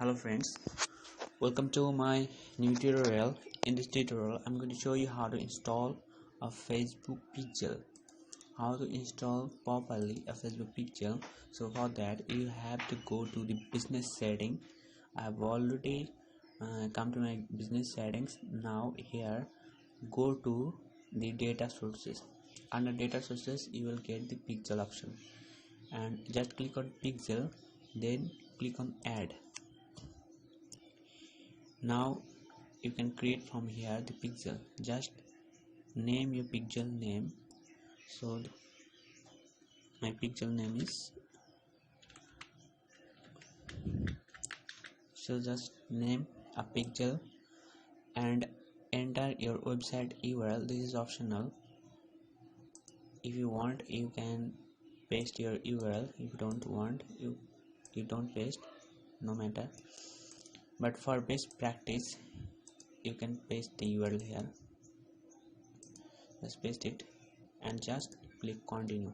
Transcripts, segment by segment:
Hello friends, welcome to my new tutorial. In this tutorial I'm going to show you how to install a Facebook pixel, how to install properly a Facebook pixel. So for that you have to go to the business setting. I have already come to my business settings. Now here go to the data sources. Under data sources you will get the pixel option and just click on pixel, then click on add. Now you can create from here the pixel. Just name your pixel name. So my pixel name is, so just name a pixel and enter your website URL. This is optional. If you want you can paste your URL. If you don't want, you don't paste, no matter. But for best practice you can paste the URL here. Just paste it and just click continue.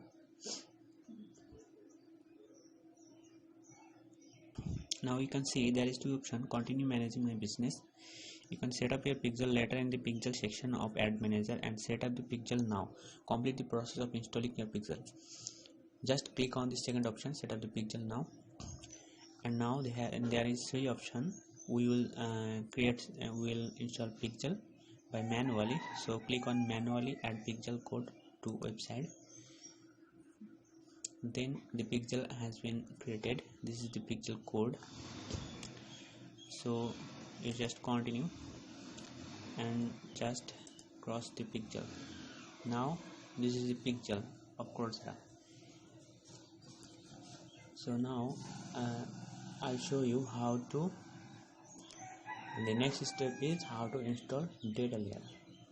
Now you can see there is two options: continue managing my business. You can set up your pixel later in the pixel section of Add Manager, and set up the pixel now. Complete the process of installing your pixel. Just click on the second option, set up the pixel now. And now there is three options. We will we will install pixel by manually. So click on manually, add pixel code to website. Then the pixel has been created. This is the pixel code. So you just continue and just cross the pixel. Now this is the pixel of Coursera. So now I'll show you how to. The next step is how to install data layer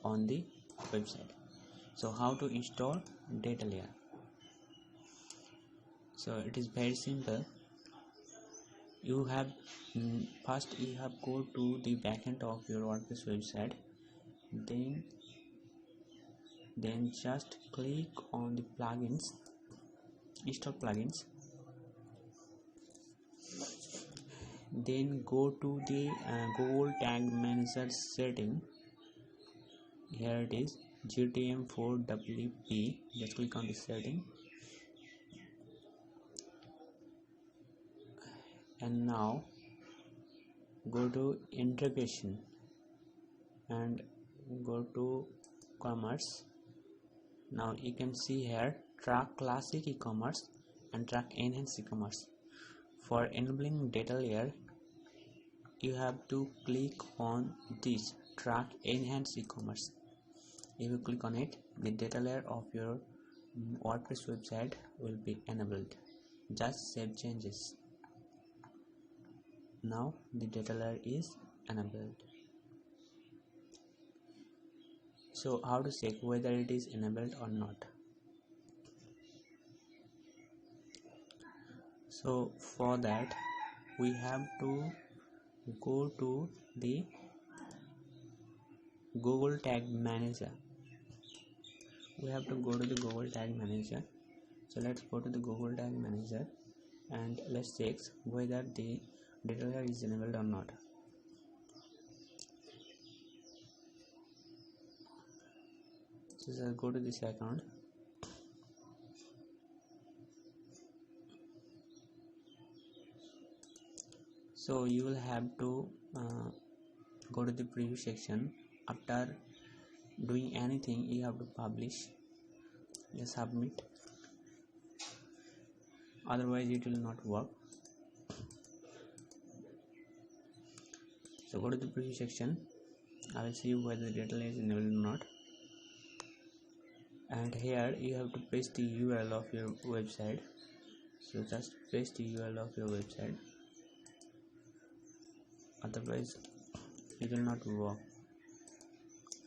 on the website. So how to install data layer? So it is very simple. You have first you have go to the backend of your WordPress website, then just click on the plugins, install plugins, then go to the Google Tag Manager setting. Here it is, GTM4WP. Just click on the setting, and now go to integration and go to commerce. Now you can see here track classic e-commerce and track enhanced e-commerce. For enabling data layer you have to click on this track enhanced e-commerce. If you click on it, the data layer of your WordPress website will be enabled. Just save changes. Now the data layer is enabled. So how to check whether it is enabled or not? So for that we have to go to the Google Tag Manager. We have to go to the Google Tag Manager. So let's go to the Google Tag Manager and let's check whether the data layer is enabled or not. So just go to this account. So you will have to go to the preview section. After doing anything you have to publish, just submit, otherwise it will not work. So go to the preview section. I will see whether the data layer is enabled or not, and here you have to paste the URL of your website. So just paste the URL of your website, otherwise it will not work.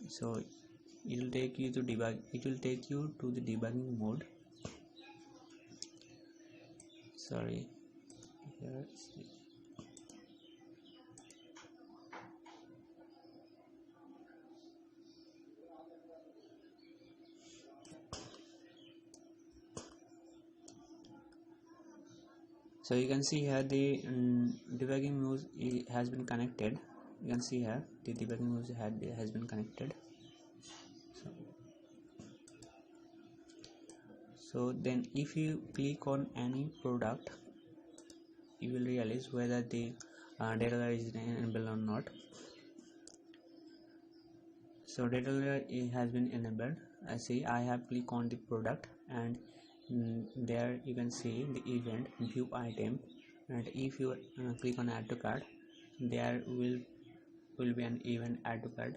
So it will take you to debug. It will take you to the debugging mode. Sorry, here. So you can see here the debugging views has been connected. You can see here the debugging views has been connected. So then if you click on any product, you will realize whether the data layer is enabled or not. So data layer has been enabled. I see I have clicked on the product, and there you can see the event view item, and if you click on add to cart, there will be an event add to cart.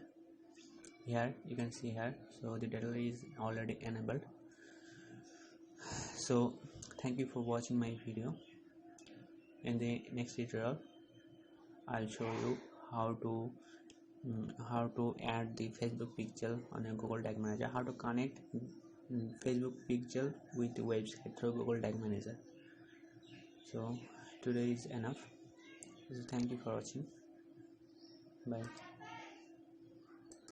Here you can see here, so the data layer is already enabled. So thank you for watching my video. In the next tutorial I'll show you how to add the Facebook pixel on a Google Tag Manager, how to connect Facebook pixel with the website through Google Tag Manager. So today is enough. So thank you for watching. Bye.